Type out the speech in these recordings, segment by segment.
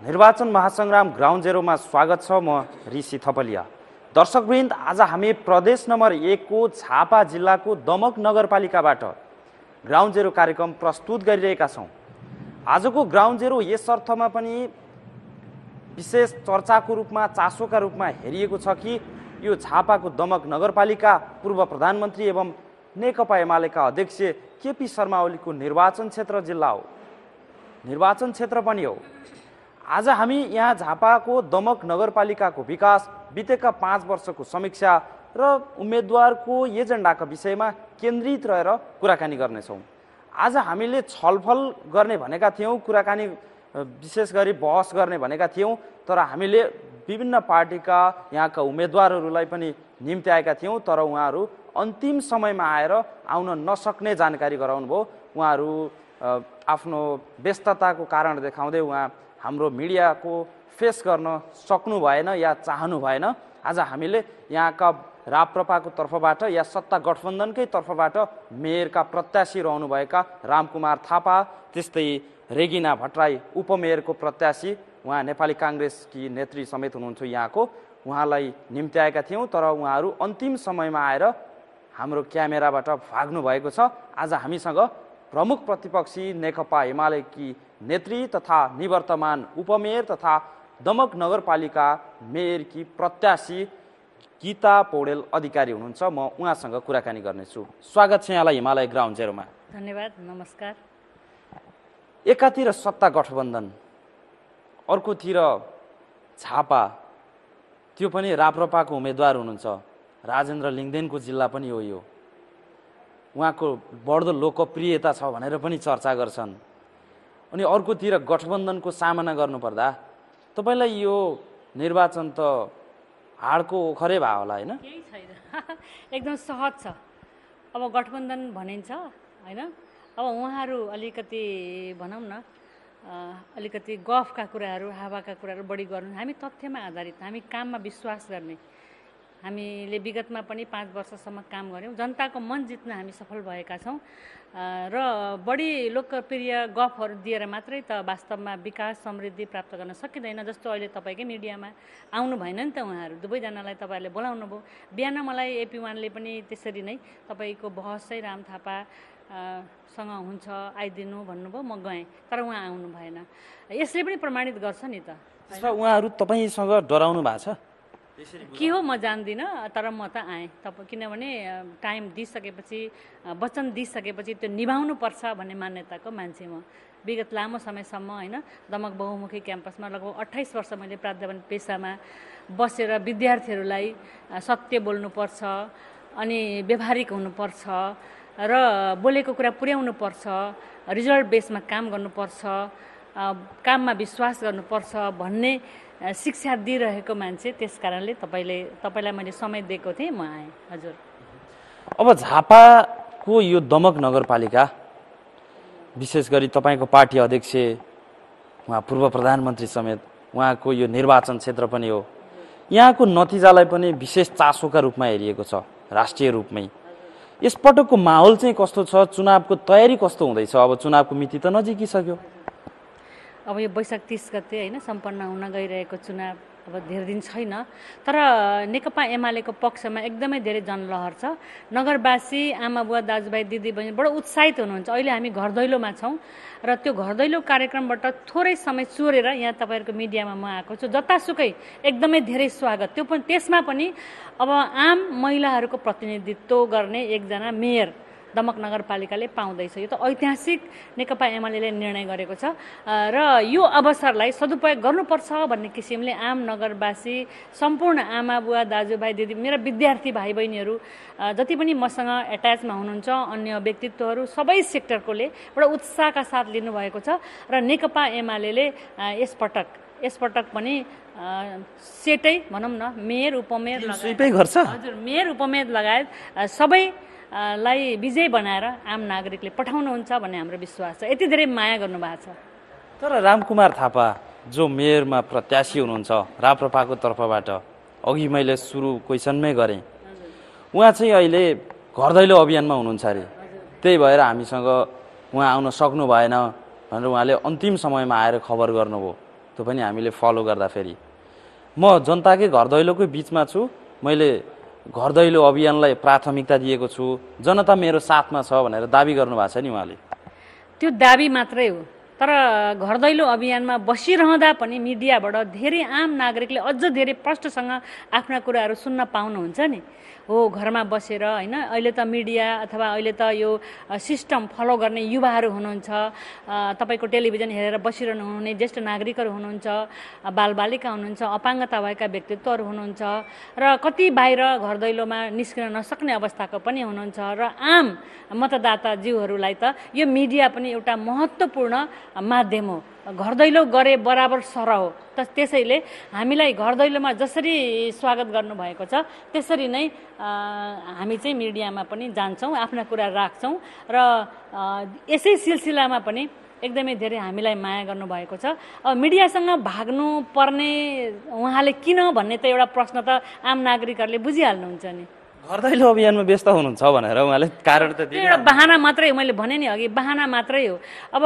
निर्वाचन महासंग्राम ग्राउन्ड जेरोमा स्वागत छ। म ऋषि थपलिया। दर्शकवृन्द, आज हामी प्रदेश नम्बर 1 को झापा जिल्लाको दमक नगरपालिकाबाट ग्राउन्ड जेरो कार्यक्रम प्रस्तुत गरिरहेका छौँ। आजको ग्राउन्ड जेरो यस अर्थमा पनि विशेष चर्चाको रूपमा, चासोका रूपमा हेरिएको छ कि यो झापाको दमक नगरपालिका पूर्व प्रधानमन्त्री एवं नेकपा एमालेका अध्यक्ष केपी शर्मा ओलीको निर्वाचन क्षेत्र जिल्ला हो, निर्वाचन क्षेत्र पनि हो। आज हामी यहाँ झापाको दमक नगरपालिकाको विकास, बितेका 5 वर्षको समीक्षा र उम्मेदवारको एजेन्डाका विषयमा केन्द्रित रहेर कुराकानी गर्नेछौँ। आज हामीले छलफल गर्ने भनेका थियौँ, कुराकानी विशेष गरी बहस गर्ने भनेका थियौँ, तर हामीले विभिन्न पार्टीका यहाँका उम्मेदवारहरूलाई पनि निम्ति आएका थियौँ, तर उहाँहरू अन्तिम समयमा आएर आउन नसक्ने जानकारी गराउनुभयो। उहाँहरू आफ्नो व्यस्तताको कारण देखाउँदै उहाँ हाम्रो मिडियाको फेस गर्न सक्नु भएन या चाहनु भएन। आज हामीले यहाँका राप्रपाको तर्फबाट या सत्ता गठबन्धनकै तर्फबाट मेयरका प्रत्याशी रहनुभएका रामकुमार थापा, त्यस्तै रेगिना भट्टराई उपमेयरको प्रत्याशी, उहाँ नेपाली काङ्ग्रेसकी नेत्री समेत हुनुहुन्छ यहाँको, उहाँलाई निम्ति आएका थियौँ, तर उहाँहरू अन्तिम समयमा आएर हाम्रो क्यामेराबाट भाग्नु भएको छ। आज हामीसँग प्रमुख प्रतिपक्षी नेकपा एमालेकी नेत्री तथा निवर्तमान उपमेयर तथा दमक नगरपालिका मेयरकी प्रत्याशी गीता पौडेल अधिकारी हुनुहुन्छ। म उहाँसँग कुराकानी गर्नेछु। स्वागत छ यहाँलाई हिमालय ग्राउन्ड जेरोमा। धन्यवाद, नमस्कार। एकातिर सत्ता गठबन्धन, अर्कोतिर झापा, त्यो पनि राप्रपाको उम्मेदवार हुनुहुन्छ, राजेन्द्र लिङ्गदेनको जिल्ला पनि हो यो। उहाँको बढ्दो लोकप्रियता छ भनेर पनि चर्चा गर्छन्। अनि अर्कोतिर गठबन्धनको सामना गर्नुपर्दा तपाईँलाई यो निर्वाचन त हाडको ओखरै भयो होला, होइन? केही छैन, एकदम सहज छ। अब गठबन्धन भनिन्छ, होइन? अब उहाँहरू अलिकति भनौँ न, अलिकति गफका कुराहरू, हावाका कुराहरू बढी गर्नु। हामी तथ्यमा आधारित, हामी काममा विश्वास गर्ने। हामीले विगतमा पनि 5 वर्षसम्म काम गऱ्यौँ, जनताको मन जित्न हामी सफल भएका छौँ र बढी लोकप्रिय गफहरू दिएर मात्रै त वास्तवमा विकास समृद्धि प्राप्त गर्न सकिँदैन। जस्तो अहिले तपाईँकै मिडियामा आउनु भएन नि त, उहाँहरू दुवैजनालाई तपाईँहरूले बोलाउनु भयो। बिहान मलाई एपी वानले पनि त्यसरी नै तपाईँको बहस चाहिँ राम थापा सँग हुन्छ, आइदिनु भन्नुभयो, म गएँ, तर उहाँ आउनु भएन। यसले पनि प्रमाणित गर्छ नि त। उहाँहरू तपाईँसँग डराउनु भएको छ? के हो म जान्दिनँ, तर म त आएँ। किनभने टाइम दिइसकेपछि, वचन दिइसकेपछि त्यो निभाउनु पर्छ भन्ने मान्यताको मान्छे म। विगत लामो समयसम्म, होइन, दमक बहुमुखी क्याम्पसमा लगभग 28 वर्ष मैले प्राध्यापन पेसामा बसेर विद्यार्थीहरूलाई सत्य बोल्नुपर्छ, अनि व्यवहारिक हुनुपर्छ र बोलेको कुरा पुर्याउनु पर्छ, रिजल्ट बेसमा काम गर्नुपर्छ, काममा विश्वास गर्नुपर्छ भन्ने शिक्षा दिइरहेको मान्छे। त्यस कारणले तपाईँलाई मैले समय दिएको थिएँ, म आएँ। हजुर। अब झापाको यो दमक नगरपालिका, विशेष गरी तपाईँको पार्टी अध्यक्ष, उहाँ पूर्व प्रधानमन्त्री समेत, उहाँको यो निर्वाचन क्षेत्र पनि हो। यहाँको नतिजालाई पनि विशेष चासोका रूपमा हेरिएको छ, राष्ट्रिय रूपमै। यसपटकको माहौल चाहिँ कस्तो छ? चुनावको तयारी कस्तो हुँदैछ? अब चुनावको मिति त नजिकिसक्यो। अब यो वैशाख 30 गते, होइन, सम्पन्न हुन गइरहेको चुनाव अब धेरै दिन छैन, तर नेकपा एमालेको पक्षमा एकदमै धेरै जनलहर छ। नगरवासी, आमा बुवा, दाजुभाइ, दिदीबहिनी बडो उत्साहित हुनुहुन्छ। अहिले हामी घर दैलोमा छौँ र त्यो घर दैलो कार्यक्रमबाट थोरै समय चोरेर यहाँ तपाईँहरूको मिडियामा म आएको छु। जतासुकै एकदमै धेरै स्वागत। त्यो पनि, त्यसमा पनि अब आम महिलाहरूको प्रतिनिधित्व गर्ने एकजना मेयर दमक नगरपालिकाले पाउँदैछ। यो त ऐतिहासिक नेकपा एमालेले निर्णय गरेको छ र यो अवसरलाई सदुपयोग गर्नुपर्छ भन्ने किसिमले आम नगरवासी, सम्पूर्ण आमा बुवा, दाजुभाइ, दिदी, मेरा विद्यार्थी भाइ बहिनीहरू, जति पनि मसँग एट्याचमा हुनुहुन्छ, अन्य व्यक्तित्वहरू, सबै सेक्टरकोले एउटा उत्साहका साथ लिनुभएको छ र नेकपा एमालेले यसपटक पनि सेटै भनौँ न, मेयर, उपमेयर लगायत, हजुर, मेयर, उपमेयर लगायत सबै लाई विजय बनाएर आम नागरिकले पठाउनुहुन्छ भन्ने हाम्रो विश्वास छ। यति धेरै माया गर्नुभएको छ। तर रामकुमार थापा जो मेयरमा प्रत्याशी हुनुहुन्छ राप्रपाको तर्फबाट, अघि मैले सुरु क्वेसनमै गरेँ, उहाँ चाहिँ अहिले घर दैलो अभियानमा हुनुहुन्छ अरे। त्यही भएर हामीसँग उहाँ आउन सक्नु भएन भनेर उहाँले अन्तिम समयमा आएर खबर गर्नुभयो। त्यो पनि हामीले फलो गर्दाखेरि म जनताकै घर दैलोकै बिचमा छु। मैले घर दैलो अभियानलाई प्राथमिकता दिएको छु, जनता मेरो साथमा छ भनेर दाबी गर्नुभएको छ नि उहाँले। त्यो दाबी मात्रै हो, तर घर दैलो अभियानमा बसिरहँदा पनि मिडियाबाट धेरै आम नागरिकले अझ धेरै प्रष्टसँग आफ्ना कुराहरू सुन्न पाउनुहुन्छ नि। हो, घरमा बसेर होइन, अहिले त मिडिया अथवा अहिले त यो सिस्टम फलो गर्ने युवाहरू हुनुहुन्छ, तपाईँको टेलिभिजन हेरेर बसिरहनु हुने ज्येष्ठ नागरिकहरू हुनुहुन्छ, बालबालिका हुनुहुन्छ, अपाङ्गता भएका व्यक्तित्वहरू हुनुहुन्छ र कति बाहिर घर दैलोमा निस्किन नसक्ने अवस्थाको पनि हुनुहुन्छ र आम मतदाताज्यूहरूलाई त यो मिडिया पनि एउटा महत्त्वपूर्ण माध्यम हो। घर दैलो गरे बराबर सर हो। त्यसैले हामीलाई घर दैलोमा जसरी स्वागत गर्नुभएको छ त्यसरी नै हामी चाहिँ मिडियामा पनि जान्छौँ, आफ्ना कुरा राख्छौँ र यसै सिलसिलामा पनि एकदमै धेरै हामीलाई माया गर्नुभएको छ। अब मिडियासँग भाग्नु पर्ने उहाँले किन भन्ने त एउटा प्रश्न त आम नागरिकहरूले बुझिहाल्नुहुन्छ नि। घर दैलो अभियानमा व्यस्त हुनुहुन्छ भनेर उहाँले कारण त दिनु। एउटा बहाना मात्रै, मैले भने नि अघि, बहाना मात्रै हो। अब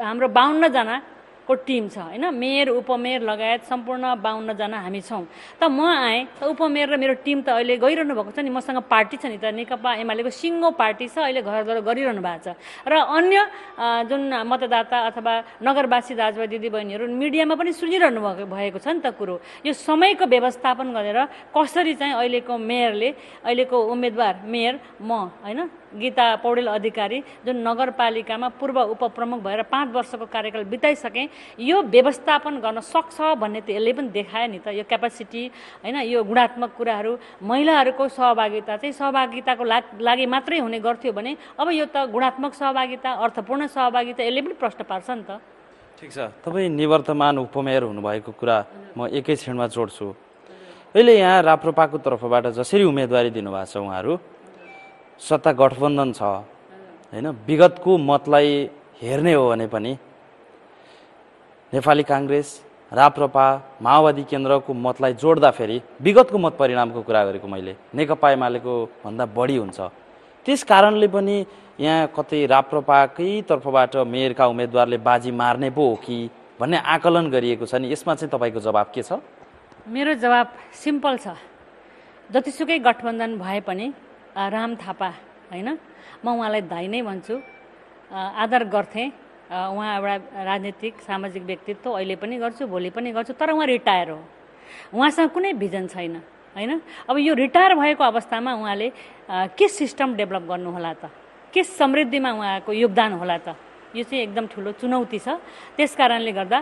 हाम्रो 52 जनाको टिम छ होइन, मेयर उपमेयर लगायत सम्पूर्ण 52 जना हामी छौँ। त म आएँ त उपमेयर र मेरो टिम त अहिले गइरहनु भएको छ नि, मसँग पार्टी छ नि त, नेकपा एमालेको सिङ्गो पार्टी छ, अहिले घर घर गरिरहनु भएको छ। र अन्य जुन मतदाता अथवा नगरवासी दाजुभाइ दिदीबहिनीहरू मिडियामा पनि सुनिरहनु भएको छ नि त कुरो। यो समयको व्यवस्थापन गरेर कसरी चाहिँ अहिलेको मेयरले, अहिलेको उम्मेदवार मेयर म होइन, गीता पौडेल अधिकारी जुन नगरपालिकामा पूर्व उपप्रमुख भएर 5 वर्षको कार्यकाल बिताइसकेँ, यो व्यवस्थापन गर्न सक्छ भन्ने त यसले पनि देखायो नि त। यो क्यापासिटी होइन, यो गुणात्मक कुराहरू, महिलाहरूको सहभागिता चाहिँ सहभागिताको लागि मात्रै हुने गर्थ्यो भने अब यो त गुणात्मक सहभागिता, अर्थपूर्ण सहभागिता, यसले पनि प्रश्न पार्छ नि त। ठिक छ, तपाईँ निवर्तमान उपमेयर हुनुभएको कुरा म एकै क्षणमा जोड्छु। अहिले यहाँ राप्रपाको तर्फबाट जसरी उम्मेदवारी दिनुभएको छ उहाँहरू, सत्ता गठबन्धन छ होइन, विगतको मतलाई हेर्ने हो भने पनि नेपाली काङ्ग्रेस, राप्रपा, माओवादी केन्द्रको मतलाई जोड्दाखेरि विगतको मत परिणामको कुरा गरेको मैले, नेकपा एमालेको भन्दा बढी हुन्छ। त्यस कारणले पनि यहाँ कतै राप्रपाकै तर्फबाट मेयरका उम्मेदवारले बाजी मार्ने पो हो कि भन्ने आकलन गरिएको छ नि, यसमा चाहिँ तपाईँको जवाब के छ? मेरो जवाब सिम्पल छ। जतिसुकै गठबन्धन भए पनि राम थापा होइन, म उहाँलाई दाइ नै भन्छु, आदर गर्थेँ। उहाँ एउटा राजनीतिक सामाजिक व्यक्तित्व, अहिले पनि गर्छु, भोलि पनि गर्छु, तर उहाँ रिटायर हो, उहाँसँग कुनै भिजन छैन होइन। अब यो रिटायर भएको अवस्थामा उहाँले के सिस्टम डेभलप गर्नुहोला त, के समृद्धिमा उहाँको योगदान होला त, यो चाहिँ एकदम ठुलो चुनौती छ। त्यस कारणले गर्दा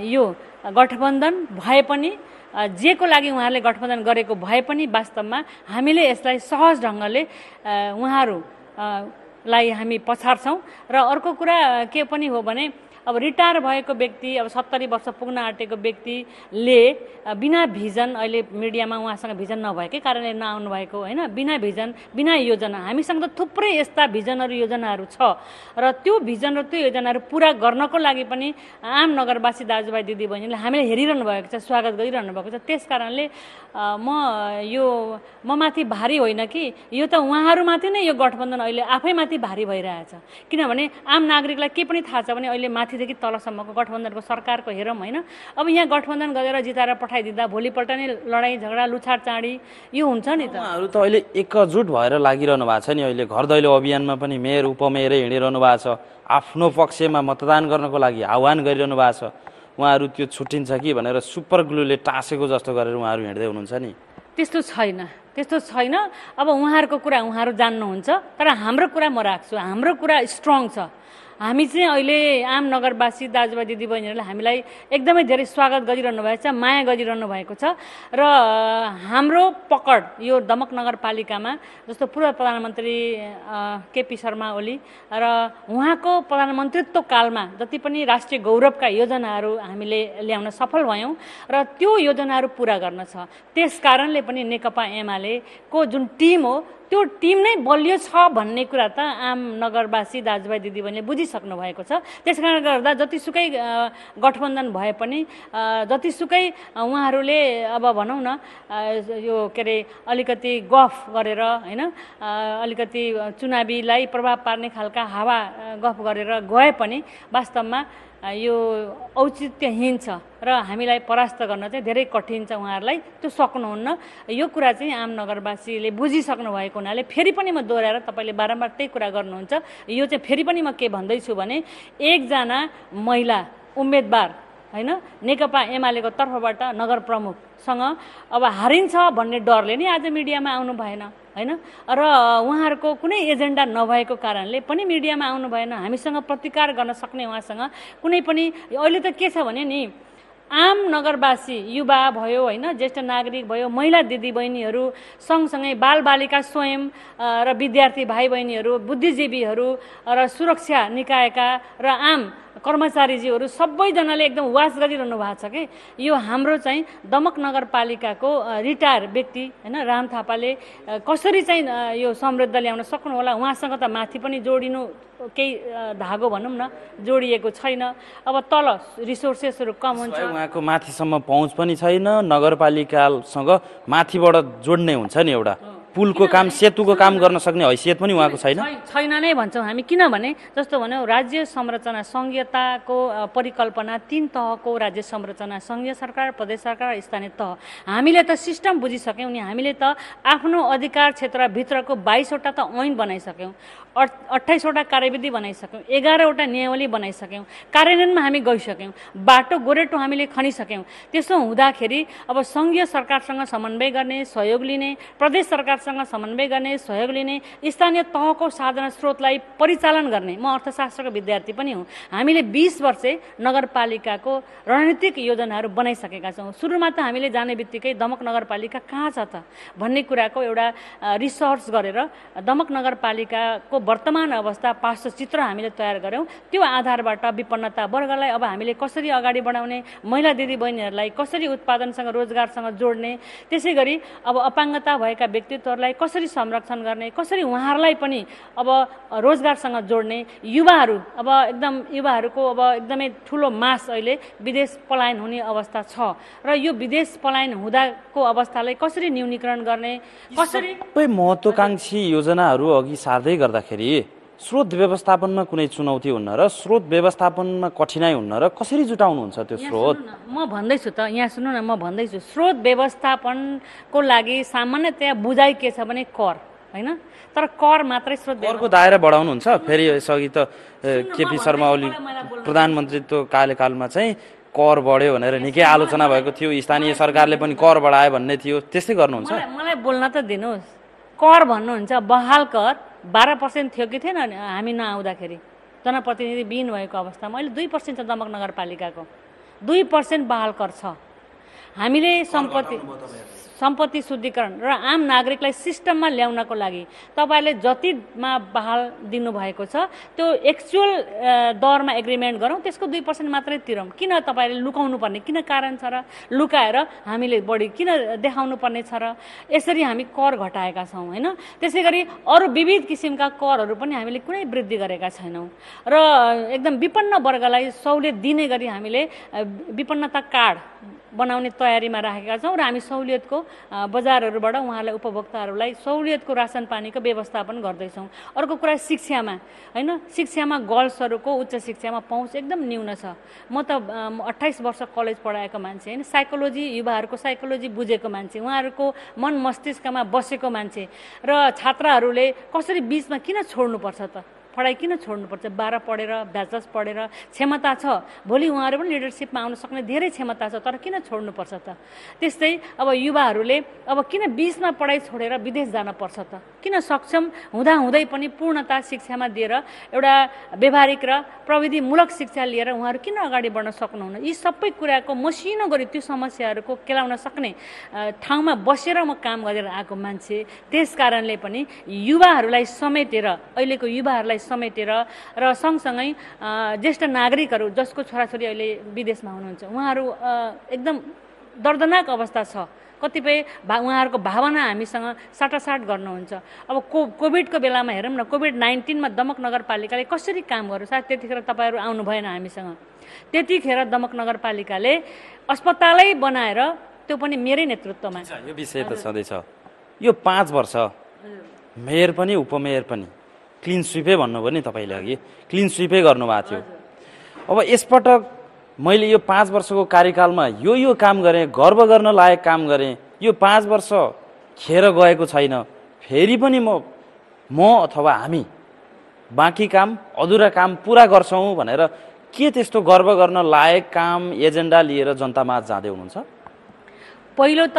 यो गठबन्धन भए पनि, जे को लागि उहाँहरूले गठबन्धन गरेको भए पनि वास्तवमा हामीले यसलाई सहज ढङ्गले उहाँहरूलाई हामी पछाड्छौँ। र अर्को कुरा के पनि हो भने, अब रिटायर भएको व्यक्ति, अब 70 वर्ष पुग्न आँटेको व्यक्तिले बिना भिजन, अहिले मिडियामा उहाँसँग भिजन नभएकै कारणले नआउनु भएको होइन, बिना भिजन बिना योजना, हामीसँग त थुप्रै यस्ता भिजनहरू योजनाहरू छ र त्यो भिजन र त्यो योजनाहरू पुरा गर्नको लागि पनि आम नगरवासी दाजुभाइ दिदीबहिनीले हामीले हेरिरहनु भएको छ, स्वागत गरिरहनु भएको छ। त्यस कारणले म माथि भारी होइन कि, यो त उहाँहरूमाथि नै यो गठबन्धन अहिले आफैमाथि भारी भइरहेछ। किनभने आम नागरिकलाई के पनि थाहा छ भने अहिले माथिदेखि तलसम्मको गठबन्धनको सरकारको हेरौँ होइन, अब यहाँ गठबन्धन गरेर जिताएर पठाइदिँदा भोलिपल्ट नै लडाइँ झगडा लुछाड चाँडी यो हुन्छ नि त। उहाँहरू त अहिले एकजुट भएर लागिरहनु भएको छ नि। अहिले घर दैलो अभियानमा पनि मेयर उपमेयरै हिँडिरहनु भएको छ, आफ्नो पक्षमा मतदान गर्नको लागि आह्वान गरिरहनु भएको छ। उहाँहरू त्यो छुट्टिन्छ कि भनेर सुपर ग्लुले टाँसेको जस्तो गरेर उहाँहरू हिँड्दै हुनुहुन्छ नि। त्यस्तो छैन, त्यस्तो छैन। अब उहाँहरूको कुरा उहाँहरू जान्नुहुन्छ, तर हाम्रो कुरा म राख्छु। हाम्रो कुरा स्ट्रङ छ। हामी चाहिँ अहिले आम नगरवासी दाजुभाइ दिदीबहिनीहरूले हामीलाई एकदमै धेरै स्वागत गरिरहनु भएको छ, माया गरिरहनु भएको छ र हाम्रो पकड यो दमक नगरपालिकामा, जस्तो पूर्व प्रधानमन्त्री केपी शर्मा ओली र उहाँको प्रधानमन्त्रीत्व कालमा जति पनि राष्ट्रिय गौरवका योजनाहरू हामीले ल्याउन सफल भयौँ र त्यो योजनाहरू पुरा गर्न छ। त्यस कारणले पनि नेकपा एमालेको जुन टिम हो, त्यो टिम नै बलियो छ भन्ने कुरा त आम नगरवासी दाजुभाइ दिदीबहिनीले बुझिसक्नु भएको छ। त्यस कारणले गर्दा जतिसुकै गठबन्धन भए पनि, जतिसुकै उहाँहरूले अब भनौँ न यो के अरे अलिकति गफ गरेर होइन, अलिकति चुनावीलाई प्रभाव पार्ने खालका हावा गफ गरेर गए पनि वास्तवमा यो औचित्यहीन छ र हामीलाई परास्त गर्न चाहिँ धेरै कठिन छ। उहाँहरूलाई त्यो सक्नुहुन्न। यो कुरा चाहिँ आम नगरवासीले बुझिसक्नु भएको हुनाले फेरि पनि म दोहोऱ्याएर तपाईँले बारम्बार त्यही कुरा गर्नुहुन्छ। यो चाहिँ फेरि पनि म के भन्दैछु भने एकजना महिला उम्मेदवार होइन नेकपा एमालेको तर्फबाट नगर प्रमुखसँग अब हारिन्छ भन्ने डरले नै आज मिडियामा आउनु भएन होइन र उहाँहरूको कुनै एजेन्डा नभएको कारणले पनि मिडियामा आउनु भएन। हामीसँग प्रतिकार गर्न सक्ने उहाँसँग कुनै पनि अहिले त के छ भने नि आम नगरवासी युवा भयो होइन ज्येष्ठ नागरिक भयो महिला दिदीबहिनीहरू सँगसँगै बालबालिका स्वयं र विद्यार्थी भाइ बहिनीहरू बुद्धिजीवीहरू र सुरक्षा निकायका र आम कर्मचारीजीहरू सबैजनाले एकदम वास गरिरहनु भएको छ कि यो हाम्रो चाहिँ दमक नगरपालिकाको रिटायर व्यक्ति होइन राम थापाले कसरी चाहिँ यो समृद्ध ल्याउन सक्नु होला। उहाँसँग त माथि पनि जोडिनु केही धागो भनौँ न जोडिएको छैन। अब तल रिसोर्सेसहरू कम हुन्छ, उहाँको माथिसम्म पहुँच पनि छैन। नगरपालिकासँग माथिबाट जोड्ने हुन्छ नि एउटा पुलको काम सेतुको काम गर्न सक्ने हैसियत पनि उहाँको छैन नै भन्छौँ हामी। किनभने जस्तो भन्यो राज्य संरचना संघीयताको परिकल्पना 3 तहको राज्य संरचना संघीय सरकार प्रदेश सरकार स्थानीय तह। हामीले त सिस्टम बुझिसक्यौँ नि। हामीले त आफ्नो अधिकार क्षेत्रभित्रको 22वटा त ऐन बनाइसक्यौँ, 28वटा कार्यविधि बनाइसक्यौँ, 11वटा नियमावली बनाइसक्यौँ, कार्यान्वयनमा हामी गइसक्यौँ, बाटो गोरेटो हामीले खनिसक्यौँ। त्यसो हुँदाखेरि अब सङ्घीय सरकारसँग समन्वय गर्ने सहयोग लिने, प्रदेश सरकारसँग समन्वय गर्ने सहयोग लिने, स्थानीय तहको साधन स्रोतलाई परिचालन गर्ने। म अर्थशास्त्रको विद्यार्थी पनि हुँ। हामीले 20 वर्षे नगरपालिकाको रणनीतिक योजनाहरू बनाइसकेका छौँ। सुरुमा त हामीले जाने बित्तिकै दमक नगरपालिका कहाँ छ त भन्ने कुराको एउटा रिसर्च गरेर दमक नगरपालिकाको वर्तमान अवस्था पार्श्वचित्र हामीले तयार गऱ्यौँ। त्यो आधारबाट विपन्नता वर्गलाई अब हामीले कसरी अगाडि बढाउने, महिला दिदीबहिनीहरूलाई कसरी उत्पादनसँग रोजगारसँग जोड्ने, त्यसै गरी अब अपाङ्गता भएका व्यक्तित्वहरूलाई कसरी संरक्षण गर्ने, कसरी उहाँहरूलाई पनि अब रोजगारसँग जोड्ने, युवाहरू अब एकदम युवाहरूको अब एकदमै ठुलो मास अहिले विदेश पलायन हुने अवस्था छ र यो विदेश पलायन हुँदाको अवस्थालाई कसरी न्यूनीकरण गर्ने, कसरी सबै महत्त्वाकांक्षी योजनाहरू अघि सार्दै गर्दाखेरि स्रोत व्यवस्थापनमा कुनै चुनौती हुन्न र स्रोत व्यवस्थापनमा कठिनाइ हुन्न र कसरी जुटाउनुहुन्छ त्यो स्रोत? म भन्दैछु त यहाँ सुन्नु न, म भन्दैछु स्रोत व्यवस्थापनको लागि सामान्यतया बुझाइ के छ भने कर होइन, तर कर मात्रै स्रोत करको दायरा बढाउनुहुन्छ। फेरि यसअघि त केपी शर्मा ओली प्रधानमन्त्रीत्व कार्यकालमा चाहिँ कर बढ्यो भनेर निकै आलोचना भएको थियो, स्थानीय सरकारले पनि कर बढायो भन्ने थियो, त्यस्तै गर्नुहुन्छ? मलाई बोल्न त दिनुहोस्। कर भन्नुहुन्छ बहाल कर 12% थियो कि थिएन हामी नआउँदाखेरि जनप्रतिनिधि विहीन भएको अवस्थामा। अहिले 2% छ दमक नगरपालिकाको, 2% बहाल कर छ। हामीले सम्पत्ति शुद्धिकरण र आम नागरिकलाई सिस्टममा ल्याउनको लागि तपाईँले जतिमा बहाल दिनुभएको छ त्यो एक्चुअल दरमा एग्रिमेन्ट गरौँ, त्यसको 2% मात्रै तिरौँ। किन तपाईँले लुकाउनु पर्ने, किन कारण छ र लुकाएर हामीले बढी किन देखाउनु पर्ने छ र? यसरी हामी कर घटाएका छौँ होइन। त्यसै गरी अरू विविध किसिमका करहरू पनि हामीले कुनै वृद्धि गरेका छैनौँ र एकदम विपन्न वर्गलाई सहुलियत दिने गरी हामीले विपन्नता कार्ड बनाउने तयारीमा राखेका छौँ र हामी सहुलियतको बजारहरूबाट उहाँहरूलाई उपभोक्ताहरूलाई सहुलियतको रासन पानीको व्यवस्थापन गर्दैछौँ। अर्को कुरा शिक्षामा होइन, शिक्षामा गर्ल्सहरूको उच्च शिक्षामा पहुँच एकदम न्यून छ। म त 28 वर्ष कलेज पढाएको मान्छे होइन, साइकोलोजी युवाहरूको साइकोलोजी बुझेको मान्छे, उहाँहरूको मन मस्तिष्कमा बसेको मान्छे र छात्राहरूले कसरी बिचमा किन छोड्नुपर्छ त? पढाइ किन छोड्नुपर्छ? 12 पढेर ब्याचलर्स पढेर क्षमता छ, भोलि उहाँहरू पनि लिडरसिपमा आउन सक्ने धेरै क्षमता छ, तर किन छोड्नुपर्छ त? त्यस्तै अब युवाहरूले अब किन बिचमा पढाइ छोडेर विदेश जान पर्छ त? किन सक्षम हुँदाहुँदै पनि पूर्णता शिक्षामा दिएर एउटा व्यवहारिक र प्रविधिमूलक शिक्षा लिएर उहाँहरू किन अगाडि बढ्न सक्नुहुन्न? यी सबै कुराको मसिनो गरी त्यो समस्याहरूको केलाउन सक्ने ठाउँमा बसेर म काम गरेर आएको मान्छे। त्यस कारणले पनि युवाहरूलाई समेटेर, अहिलेको युवाहरूलाई समेटेर र सँगसँगै ज्येष्ठ नागरिकहरू जसको छोराछोरी अहिले विदेशमा हुनुहुन्छ उहाँहरू एकदम दर्दनाक अवस्था छ। कतिपय उहाँहरूको भावना हामीसँग साटासाट गर्नुहुन्छ। अब कोभिडको बेलामा हेरौँ न, कोभिड-19मा दमक नगरपालिकाले कसरी काम गर्यो? सायद त्यतिखेर तपाईँहरू आउनु भएन हामीसँग। त्यतिखेर दमक नगरपालिकाले अस्पतालै बनाएर, त्यो पनि मेरै नेतृत्वमा। यो विषय त छँदैछ। यो 5 वर्ष मेयर पनि उपमेयर पनि क्लिन स्विपै भन्नुभयो नि तपाईँले, अघि क्लिन स्विपै गर्नुभएको थियो। अब यसपटक मैले यो 5 वर्षको कार्यकालमा यो काम गरेँ, गर्व गर्न लायक काम गरेँ, यो 5 वर्ष खेर गएको छैन, फेरि पनि म अथवा हामी बाँकी काम अधुरा काम पुरा गर्छौँ भनेर के त्यस्तो गर्व गर्न लायक काम एजेन्डा लिएर जनतामा जाँदै हुनुहुन्छ? पहिलो त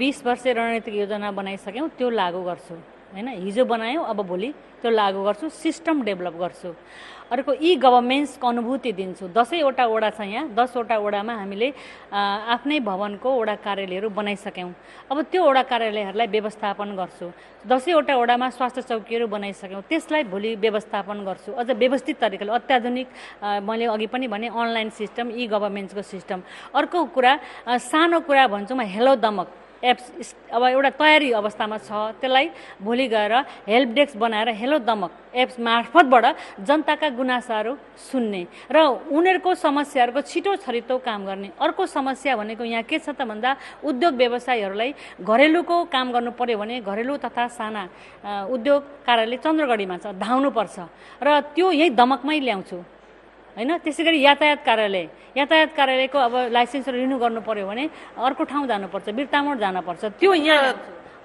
20 वर्षे रणनीतिक योजना बनाइसक्यौँ, त्यो लागू गर्छु हैन। हिजो बनायौँ, अब भोलि त्यो लागू गर्छु, सिस्टम डेभलप गर्छु। अर्को ई गभर्मेन्ट्सको अनुभूति दिन्छु। 10वटा वडा छ यहाँ, 10वटा वडामा हामीले आफ्नै भवनको वडा कार्यालयहरू बनाइसक्यौँ। अब त्यो वडा कार्यालयहरूलाई व्यवस्थापन गर्छु। 10वटा वडामा स्वास्थ्य चौकीहरू बनाइसक्यौँ, त्यसलाई भोलि व्यवस्थापन गर्छु अझ व्यवस्थित तरिकाले, अत्याधुनिक। मैले अघि पनि भने अनलाइन सिस्टम, ई गभर्मेन्ट्सको सिस्टम। अर्को कुरा, सानो कुरा भन्छु म, हेलो दमक एप्स अब एउटा तयारी अवस्थामा छ, त्यसलाई भोलि गएर हेल्प डेस्क बनाएर हेलो दमक एप्स मार्फतबाट जनताका गुनासाहरू सुन्ने र उनीहरूको समस्याहरूको छिटो छरितो काम गर्ने। अर्को समस्या भनेको यहाँ के छ त भन्दा, उद्योग व्यवसायीहरूलाई घरेलुको काम गर्नु पर्यो भने घरेलु तथा साना उद्योग कार्यालय चन्द्रगढीमा छ, धाउनुपर्छ र त्यो यही दमकमै ल्याउँछु हैन। त्यसै गरी यातायात कार्यालयको अब लाइसेन्सहरू रिन्यू गर्नु पर्यो भने अर्को ठाउँ जानुपर्छ, बिर्तामोड जानुपर्छ, त्यो यहाँ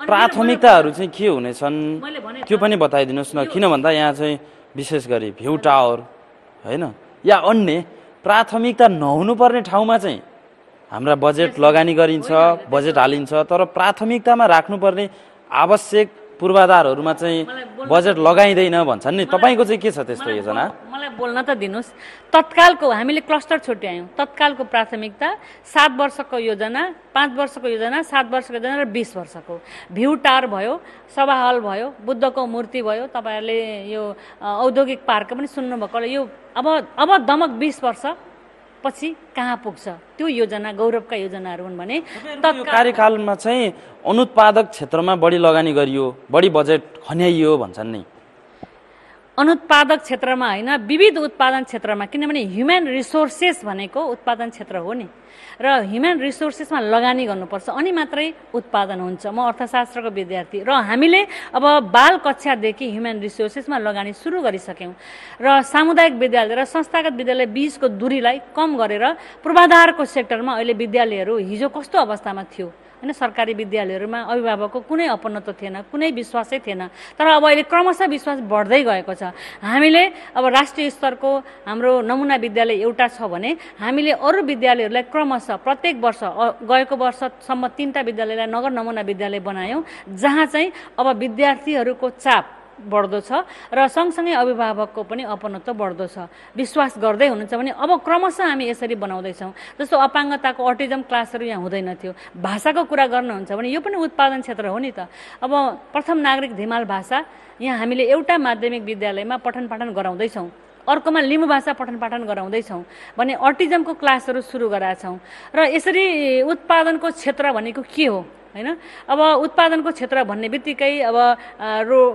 प्राथमिकताहरू चाहिँ के हुनेछन् त्यो पनि बताइदिनुहोस् न। किन भन्दा यहाँ चाहिँ विशेष गरी भ्यू टावर हैन या अन्य प्राथमिकता नहुनुपर्ने ठाउँमा चाहिँ हाम्रा बजेट लगानी गरिन्छ, बजेट हालिन्छ, तर प्राथमिकतामा राख्नुपर्ने आवश्यक पूर्वाधारहरूमा चाहिँ बजेट लगाइँदैन भन्छन् नि। तपाईँको चाहिँ के छ त्यस्तो योजना? मलाई बोल्न त दिनुहोस्। तत्कालको हामीले क्लस्टर छुट्यायौँ। तत्कालको प्राथमिकता 7 वर्षको योजना, 5 वर्षको योजना, 7 वर्षको योजना र 20 वर्षको। भ्यू टावर भयो, सभा हल भयो, बुद्धको मूर्ति भयो, तपाईँहरूले यो औद्योगिक पार्क पनि सुन्नुभएको होला। यो अब दमक 20 वर्ष पछि कहाँ पुग्छ, त्यो योजना गौरवका योजनाहरू हुन् भने कार्यकालमा चाहिँ अनुत्पादक क्षेत्रमा बढी लगानी गरियो, बढी बजेट खन्याइयो भन्छन् नि। अनुत्पादक क्षेत्रमा होइन, विविध उत्पादन क्षेत्रमा, किनभने ह्युमन रिसोर्सेस भनेको उत्पादन क्षेत्र हो नि, र ह्युमन रिसोर्सेसमा लगानी गर्नुपर्छ, अनि मात्रै उत्पादन हुन्छ। म अर्थशास्त्रको विद्यार्थी र हामीले अब बाल कक्षादेखि ह्युमन रिसोर्सेसमा लगानी सुरु गरिसक्यौँ र सामुदायिक विद्यालय र संस्थागत विद्यालय बीचको दूरीलाई कम गरेर पूर्वाधारको सेक्टरमा अहिले विद्यालयहरू हिजो कस्तो अवस्थामा थियो हैन, सरकारी विद्यालयहरूमा अभिभावकको कुनै अपनत्व थिएन, कुनै विश्वासै थिएन, तर अब अहिले क्रमशः विश्वास बढ्दै गएको छ। हामीले अब राष्ट्रिय स्तरको हाम्रो नमुना विद्यालय एउटा छ भने हामीले अरू विद्यालयहरूलाई क्रमशः प्रत्येक वर्ष, गएको वर्षसम्म 3टा विद्यालयलाई नगर नमुना विद्यालय बनायौँ, जहाँ चाहिँ अब विद्यार्थीहरूको चाप बढ्दो छ र सँगसँगै अभिभावकको पनि अपनत्व बढ्दो छ, विश्वास गर्दै हुनुहुन्छ भने अब क्रमशः हामी यसरी बनाउँदैछौँ। जस्तो अपाङ्गताको अटिजम क्लासहरू यहाँ हुँदैन थियो। भाषाको कुरा गर्नुहुन्छ भने यो पनि उत्पादन क्षेत्र हो नि त। अब प्रथम नागरिक धिमाल भाषा यहाँ हामीले एउटा माध्यमिक विद्यालयमा पठन पाठन गराउँदैछौँ, अर्कोमा लिम्बू भाषा पठन पाठन गराउँदैछौँ भने अटिजमको क्लासहरू सुरु गराएका छौँ। र यसरी उत्पादनको क्षेत्र भनेको के हो हैन। अब उत्पादनको क्षेत्र भन्ने बित्तिकै अब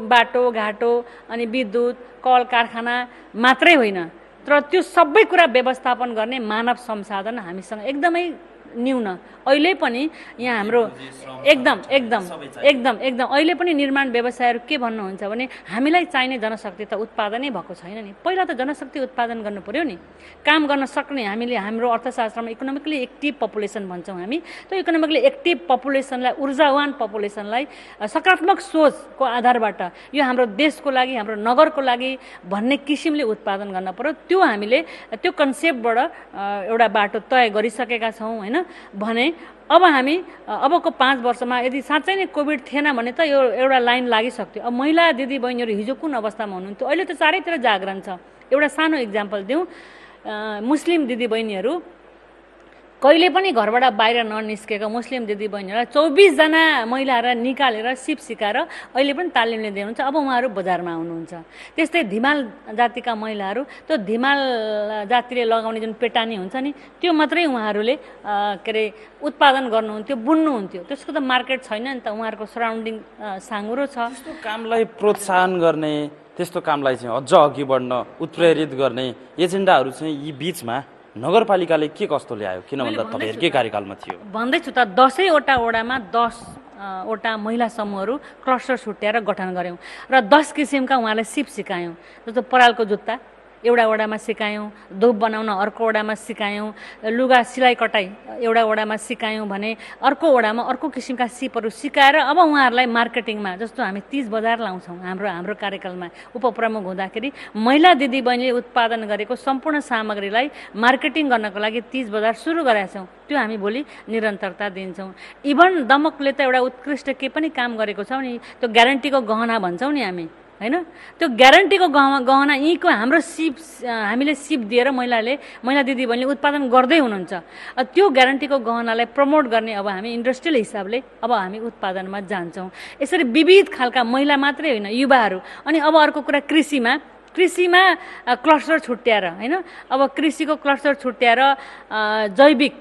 बाटो घाटो अनि विद्युत कल कारखाना मात्रै होइन, तर त्यो सबै कुरा व्यवस्थापन गर्ने मानव संसाधन हामीसँग एकदमै न्यून। अहिले पनि यहाँ हाम्रो एकदम अहिले पनि निर्माण व्यवसायहरू के भन्नुहुन्छ भने हामीलाई चाहिने जनशक्ति त उत्पादनै भएको छैन नि। पहिला त जनशक्ति उत्पादन गर्नु पर्यो नि, काम गर्न सक्ने। हामीले हाम्रो अर्थशास्त्रमा इकोनोमिकली एक्टिभ पपुलेसन भन्छौँ हामी। त्यो इकोनोमिकली एक्टिभ पपुलेसनलाई, ऊर्जावान पपुलेसनलाई सकारात्मक सोचको आधारबाट यो हाम्रो देशको लागि, हाम्रो नगरको लागि भन्ने किसिमले उत्पादन गर्न पर्यो। त्यो हामीले त्यो कन्सेप्टबाट एउटा बाटो तय गरिसकेका छौँ हैन भने अब हामी अबको 5 वर्षमा यदि साँच्चै नै कोभिड थिएन भने त यो एउटा लाइन लागिसक्थ्यो। अब महिला दिदी बहिनीहरू हिजो कुन अवस्थामा हुनुहुन्थ्यो, अहिले त चारैतिर जागरण छ। एउटा सानो इक्जाम्पल दिउँ, मुस्लिम दिदी बहिनीहरू कहिले पनि घरबाट बाहिर ननिस्केका मुस्लिम दिदी बहिनीहरूलाई 24 जना महिलाहरूलाई निकालेर सिप सिकाएर अहिले पनि तालिम लिँदै हुनुहुन्छ। अब उहाँहरू बजारमा आउनुहुन्छ। त्यस्तै धिमाल जातिका महिलाहरू, त्यो धिमाल जातिले लगाउने जुन पेटानी हुन्छ नि, त्यो मात्रै उहाँहरूले के अरे उत्पादन गर्नुहुन्थ्यो, बुन्नुहुन्थ्यो। त्यसको त मार्केट छैन नि त, उहाँहरूको सराउन्डिङ साँगुरो छ। त्यस्तो कामलाई प्रोत्साहन गर्ने, त्यस्तो कामलाई चाहिँ अझ अघि बढ्न उत्प्रेरित गर्ने एजेन्डाहरू चाहिँ यी बिचमा नगरपालिकाले के कस्तो ल्यायो? किन भन्दा तपाईँहरूकै कार्यकालमा थियो। भन्दैछु त 10वटा वडामा 10वटा महिला समूहहरू क्लस्टर छुट्याएर गठन गऱ्यौँ र 10 किसिमका उहाँलाई सिप सिकायौँ। जस्तो परालको जुत्ता एउटा वडामा सिकायौँ, धूप बनाउन अर्को वडामा सिकायौँ, लुगा सिलाइ कटाइ एउटा वडामा सिकायौँ भने अर्को वडामा अर्को किसिमका सिपहरू सिकाएर अब उहाँहरूलाई मार्केटिङमा, जस्तो हामी तीज बजार लाउँछौँ हाम्रो कार्यकालमा उपप्रमुख हुँदाखेरि महिला दिदीबहिनीले उत्पादन गरेको सम्पूर्ण सामग्रीलाई मार्केटिङ गर्नको लागि तीज बजार सुरु गरेका छौँ। त्यो हामी भोलि निरन्तरता दिन्छौँ। इभन दमकले त एउटा उत्कृष्ट के पनि काम गरेको छ नि, त्यो ग्यारेन्टीको गहना भन्छौँ नि हामी, होइन? त्यो ग्यारेन्टीको गहना यहीँको हाम्रो हामीले सिप दिएर महिला दिदीबहिनीले उत्पादन गर्दै हुनुहुन्छ। त्यो ग्यारेन्टीको गहनालाई प्रमोट गर्ने अब हामी इन्डस्ट्रियल हिसाबले अब हामी उत्पादनमा जान्छौँ। यसरी विविध खालका महिला मात्रै होइन, युवाहरू। अनि अब अर्को कुरा कृषिमा क्लस्टर छुट्याएर, होइन? अब कृषिको क्लस्टर छुट्याएर जैविक,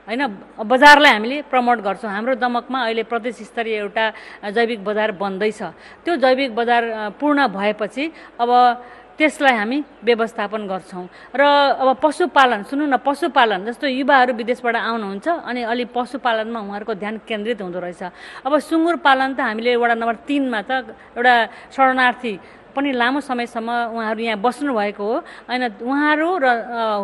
होइन, बजारलाई हामीले प्रमोट गर्छौँ। हाम्रो दमकमा अहिले प्रदेश स्तरीय एउटा जैविक बजार बन्दैछ। त्यो जैविक बजार पूर्ण भएपछि अब त्यसलाई हामी व्यवस्थापन गर्छौँ। र अब पशुपालन, सुन्नु न, पशुपालन जस्तो युवाहरू विदेशबाट आउनुहुन्छ अनि अलि पशुपालनमा उहाँहरूको ध्यान केन्द्रित हुँदो रहेछ। अब सुँगुर पालन त हामीले वडा नम्बर 3 मा त एउटा शरणार्थी पनि लामो समयसम्म उहाँहरू यहाँ बस्नुभएको हो। होइन, उहाँहरू र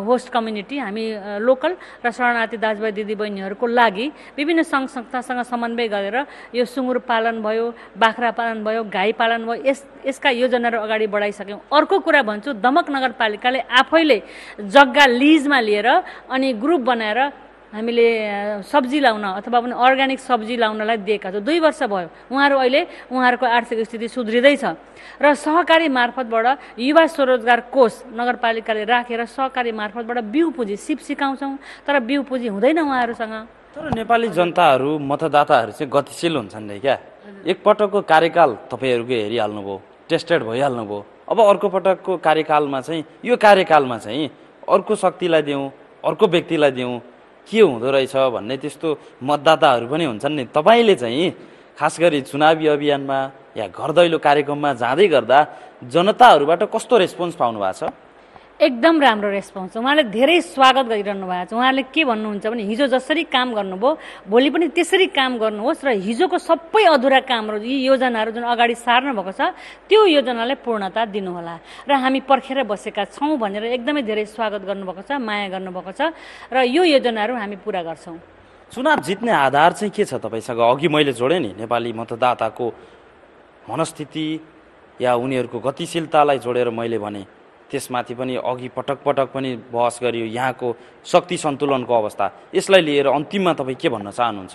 होस्ट कम्युनिटी, हामी लोकल र शरणार्थी दाजुभाइ दिदीबहिनीहरूको लागि विभिन्न सङ्घ संस्थासँग समन्वय गरेर यो सुँगुर पालन भयो, बाख्रा पालन भयो, गाई पालन भयो, यसका योजनाहरू अगाडि बढाइसक्यौँ। अर्को कुरा भन्छु, दमक नगरपालिकाले आफैले जग्गा लिजमा लिएर अनि ग्रुप बनाएर हामीले सब्जी लाउन अथवा पनि अर्ग्यानिक सब्जी लाउनलाई दिएका छौँ। 2 वर्ष भयो। उहाँहरूको आर्थिक स्थिति सुध्रिँदैछ र सहकारी मार्फतबाट युवा स्वरोजगार कोष नगरपालिकाले राखेर सहकारी मार्फतबाट बिउ पुँजी सिकाउँछौँ। तर बिउ पुँजी हुँदैन उहाँहरूसँग। तर नेपाली जनताहरू, मतदाताहरू चाहिँ गतिशील हुन्छन् नि क्या। एकपटकको कार्यकाल तपाईँहरूको हेरिहाल्नुभयो, टेस्टेड भइहाल्नुभयो। अब अर्को पटकको कार्यकालमा चाहिँ, यो कार्यकालमा चाहिँ अर्को शक्तिलाई दिउँ, अर्को व्यक्तिलाई दिउँ, के हुँदो रहेछ भन्ने त्यस्तो मतदाताहरू पनि हुन्छन् नि। तपाईँले चाहिँ खास गरी चुनावी अभियानमा या घर दैलो कार्यक्रममा जाँदै गर्दा जनताहरूबाट कस्तो रेस्पोन्स पाउनु भएको छ? एकदम राम्रो रेस्पोन्स। उहाँले धेरै स्वागत गरिरहनु भएको छ। उहाँले के भन्नुहुन्छ भने हिजो जसरी काम गर्नुभयो भोलि पनि त्यसरी काम गर्नुहोस् र हिजोको सबै अधुरा कामहरू, यी योजनाहरू जुन अगाडि सार्नु भएको छ त्यो योजनालाई पूर्णता दिनुहोला र हामी पर्खेर बसेका छौँ भनेर एकदमै धेरै स्वागत गर्नुभएको छ, माया गर्नुभएको छ र यो योजनाहरू हामी पुरा गर्छौँ। चुनाव जित्ने आधार चाहिँ के छ तपाईँसँग? अघि मैले जोडेँ नि, नेपाली मतदाताको मनस्थिति या उनीहरूको गतिशीलतालाई जोडेर मैले भने। त्यसमाथि पनि अघि पटक पनि बहस गरियो यहाँको शक्ति सन्तुलनको अवस्था। यसलाई लिएर अन्तिममा तपाईँ के भन्न चाहनुहुन्छ?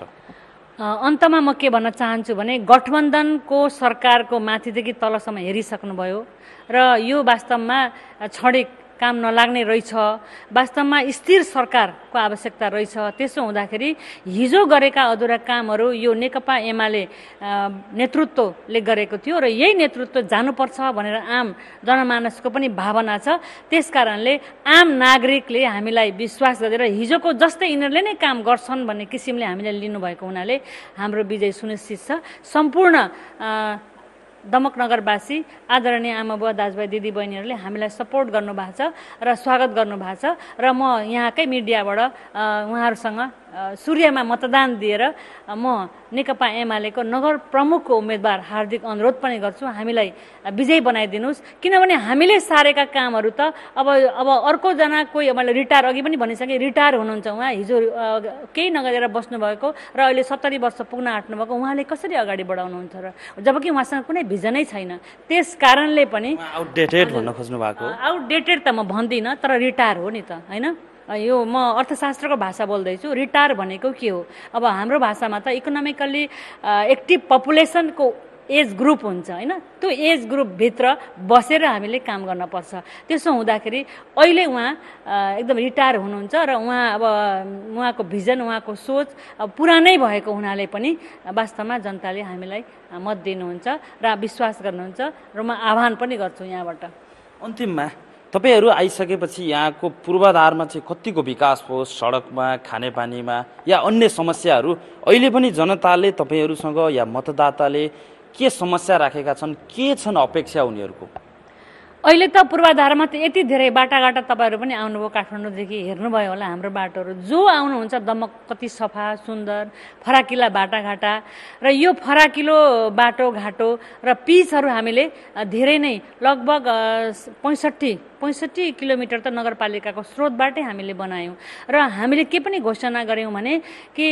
अन्तमा म के भन्न चाहन्छु भने गठबन्धनको सरकारको माथिदेखि तलसम्म हेरिसक्नुभयो र यो वास्तवमा क्षणिक काम नलाग्ने रहेछ। वास्तवमा स्थिर सरकारको आवश्यकता रहेछ। त्यसो हुँदाखेरि हिजो गरेका अधुरा कामहरू यो नेकपा एमाले नेतृत्वले गरेको थियो र यही नेतृत्व जानुपर्छ भनेर आम जनमानसको पनि भावना छ। त्यसकारणले आम नागरिकले हामीलाई विश्वास गरेर हिजोको जस्तै यिनीहरूले नै काम गर्छन् भन्ने किसिमले हामीलाई लिनुभएको हुनाले हाम्रो विजय सुनिश्चित छ। सम्पूर्ण दमक नगरवासी, आदरणीय आमाबुवा दाजुभाइ दिदीबहिनीहरूले हामीलाई सपोर्ट गर्नुभएको छ र स्वागत गर्नुभएको छ र म यहाँकै मिडियाबाट उहाँहरूसँग सूर्यमा मतदान दिएर म नेकपा एमालेको नगर प्रमुखको उम्मेदवार हार्दिक अनुरोध पनि गर्छु, हामीलाई विजयी बनाइदिनुहोस्। किनभने हामीले सारेका कामहरू त अब अर्कोजना कोही, मैले रिटायर अघि पनि भनिसकेँ, रिटायर हुनुहुन्छ उहाँ, हिजो केही नगरेर बस्नुभएको र अहिले 70 वर्ष पुग्न आँट्नुभएको, उहाँले कसरी अगाडि बढाउनुहुन्छ र जबकि उहाँसँग कुनै भिजनै छैन। त्यस कारणले पनि आउटडेटेड भन्न खोज्नु भएको? आउटडेटेड त म भन्दिनँ, तर रिटायर हो नि त, होइन? यो म अर्थशास्त्रको भाषा बोल्दैछु। रिटायर भनेको के हो? अब हाम्रो भाषामा त इकोनोमिकल्ली एक्टिभ पपुलेसनको एज ग्रुप हुन्छ, होइन? त्यो एज ग्रुपभित्र बसेर हामीले काम गर्न पर्छ। त्यसो हुँदाखेरि अहिले उहाँ एकदम रिटायर हुनुहुन्छ र उहाँको भिजन, उहाँको सोच पुरानै भएको हुनाले पनि वास्तवमा जनताले हामीलाई मत दिनुहुन्छ र विश्वास गर्नुहुन्छ र म आह्वान पनि गर्छु यहाँबाट। अन्तिममा तपाईँहरू आइसकेपछि यहाँको पूर्वाधारमा चाहिँ कतिको विकास भयो? सडकमा, खानेपानीमा या अन्य समस्याहरू अहिले पनि जनताले तपाईँहरूसँग या मतदाताले के समस्या राखेका छन्? के छन् अपेक्षा उनीहरूको? अहिले त पूर्वाधारमा त यति धेरै बाटाघाटा, तपाईँहरू पनि आउनुभयो काठमाडौँदेखि, हेर्नुभयो होला हाम्रो बाटोहरू। जो आउनुहुन्छ दमक कति सफा सुन्दर फराकिला बाटाघाटा र यो फराकिलो बाटोघाटो र पिचहरू हामीले धेरै नै लगभग 65 65 किलोमिटर त नगरपालिकाको स्रोतबाटै हामीले बनायौँ र हामीले के पनि घोषणा गऱ्यौँ भने कि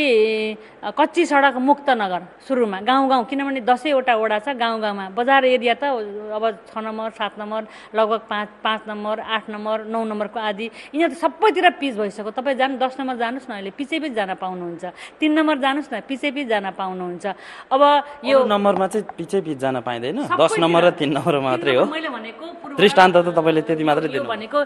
कच्ची सडक मुक्त नगर सुरुमा गाउँ किनभने 10वटा वडा छ गाउँ बजार एरिया त अब 6 नम्बर 7 नम्बर लगभग 5 नम्बर 8 नम्बर 9 नम्बरको आदि यिनीहरू त सबैतिर पिच भइसक्यो। तपाईँ 10 नम्बर जानुहोस् न, अहिले पिचै जान पाउनुहुन्छ। 3 नम्बर जानुहोस् न, पिचै जान पाउनुहुन्छ। अब यो नम्बरमा चाहिँ पिचै जान पाइँदैन, 10 नम्बर र 3 नम्बर मात्रै हो। मैले भनेको दृष्टान्त त तपाईँले त्यति मात्रै दिनु भनेको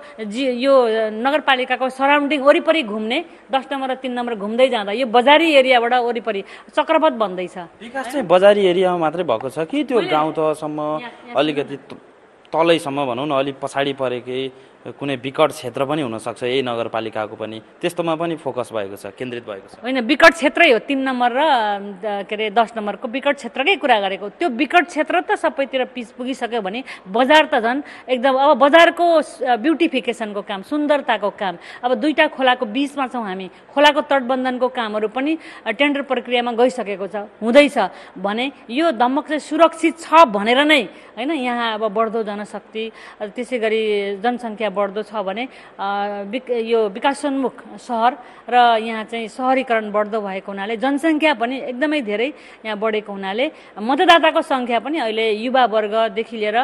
यो नगरपालिकाको सराउन्डिङ वरिपरि घुम्ने 10 नम्बर र 3 नम्बर घुम्दै जाँदा यो बजारी एरियाबाट वरिपरि चक्रपथ बन्दैछ। विकास चाहिँ बजारी एरियामा मात्रै भएको छ कि त्यो गाउँ तहसम्म अलिकति तलैसम्म भनौँ न, अलिक पछाडि परेकै कुनै विकट क्षेत्र पनि हुनसक्छ यही नगरपालिकाको पनि, त्यस्तोमा पनि फोकस भएको छ, केन्द्रित भएको छ? होइन, विकट क्षेत्रै हो। 3 नम्बर र के अरे 10 नम्बरको विकट क्षेत्रकै कुरा गरेको। त्यो विकट क्षेत्र त सबैतिर पिच पुगिसक्यो भने बजार त झन् एकदम, अब बजारको ब्युटिफिकेसनको काम, सुन्दरताको काम, अब 2टा खोलाको बिचमा छौँ हामी, खोलाको तटबन्धनको कामहरू पनि टेन्डर प्रक्रियामा गइसकेको छ, हुँदैछ भने यो दमक चाहिँ सुरक्षित छ भनेर नै होइन। यहाँ अब बढ्दो जनशक्ति, त्यसै गरी जनसङ्ख्या बढ्दो छ भने यो विकासोन्मुख सहर र यहाँ चाहिँ सहरीकरण बढ्दो भएको हुनाले जनसङ्ख्या पनि एकदमै धेरै यहाँ बढेको हुनाले मतदाताको सङ्ख्या पनि अहिले युवा वर्गदेखि लिएर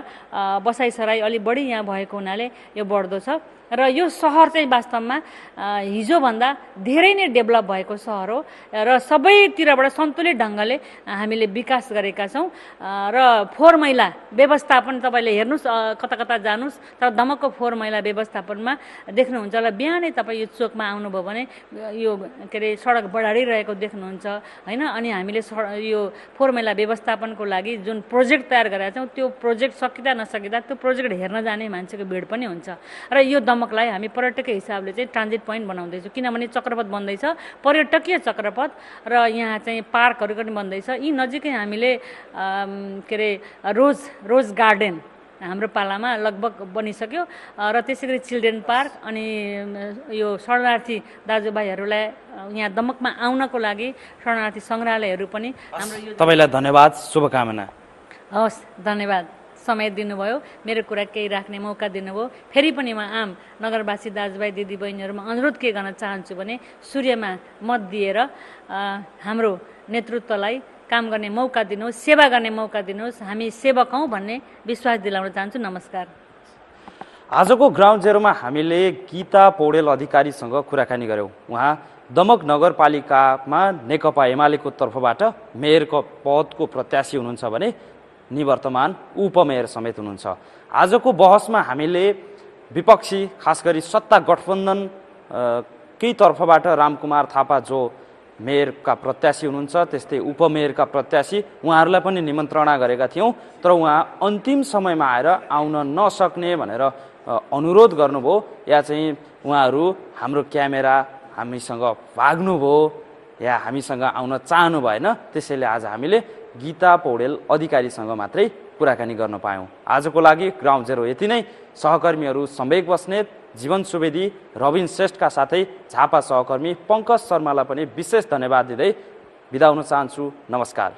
बसाइसराई अलि बढी यहाँ भएको हुनाले यो बढ्दो छ। र यो सहर चाहिँ वास्तवमा हिजोभन्दा धेरै नै डेभलप भएको सहर हो र सबैतिरबाट सन्तुलित ढङ्गले हामीले विकास गरेका छौँ। र फोहोर मैला व्यवस्थापन तपाईँले हेर्नुहोस्, कता कता जानुहोस्, तर दमकको फोहोर मैला व्यवस्थापनमा देख्नुहुन्छ होला। बिहानै तपाईँ यो चोकमा आउनुभयो भने यो के अरे सडक बढाडिरहेको देख्नुहुन्छ होइन। अनि हामीले यो फोहोर मैला व्यवस्थापनको लागि जुन प्रोजेक्ट तयार गरेका छौँ, त्यो प्रोजेक्ट सकिँदा नसकिँदा त्यो प्रोजेक्ट हेर्न जाने मान्छेको भिड पनि हुन्छ। र यो दमकलाई हामी पर्यटकीय हिसाबले चाहिँ ट्रान्जिट पोइन्ट बनाउँदैछौँ, किनभने चक्रपथ बन्दैछ, पर्यटकीय चक्रपथ, र यहाँ चाहिँ पार्कहरू पनि बन्दैछ। यी नजिकै हामीले के अरे रोज गार्डन हाम्रो पालामा लगभग बनिसक्यो र त्यसै गरी चिल्ड्रेन पार्क अनि यो शरणार्थी दाजुभाइहरूलाई यहाँ दमकमा आउनको लागि शरणार्थी सङ्ग्रहालयहरू पनि हाम्रो यो। तपाईँलाई धन्यवाद, शुभकामना। हवस्, धन्यवाद, समय दिनुभयो, मेरो कुरा केही राख्ने मौका दिनुभयो। फेरि पनि म आम नगरवासी दाजुभाइ दिदीबहिनीहरूमा अनुरोध के गर्न चाहन्छु भने सूर्यमा मत दिएर हाम्रो नेतृत्वलाई काम गर्ने मौका दिनुहोस्, सेवा गर्ने मौका दिनुहोस्। हामी सेवक हौँ भन्ने विश्वास दिलाउन चाहन्छु। नमस्कार। आजको ग्राउन्ड जेरोमा हामीले गीता पौडेल अधिकारीसँग कुराकानी गऱ्यौँ। उहाँ दमक नगरपालिकामा नेकपा एमालेको तर्फबाट मेयरको पदको प्रत्याशी हुनुहुन्छ भने निवर्तमान उपमेयर समेत हुनुहुन्छ। आजको बहसमा हामीले विपक्षी, खास गरी सत्ता गठबन्धन केही तर्फबाट रामकुमार थापा जो मेयरका प्रत्याशी हुनुहुन्छ, त्यस्तै उपमेयरका प्रत्याशी, उहाँहरूलाई पनि निमन्त्रणा गरेका थियौँ। तर उहाँ अन्तिम समयमा आएर आउन नसक्ने भनेर अनुरोध गर्नुभयो, या चाहिँ उहाँहरू हाम्रो क्यामेरा हामीसँग भाग्नुभयो या हामीसँग आउन चाहनु भएन। त्यसैले आज हामीले गीता पौडेल अधिकारीसँग मात्रै कुराकानी गर्न पायौँ। आजको लागि ग्राउन्ड जेरो यति नै। सहकर्मीहरू सम्वेक बस्नेत, जीवन सुवेदी, रविन श्रेष्ठका साथै झापा सहकर्मी पङ्कज शर्मालाई पनि विशेष धन्यवाद दिँदै बिदा हुन चाहन्छु। नमस्कार।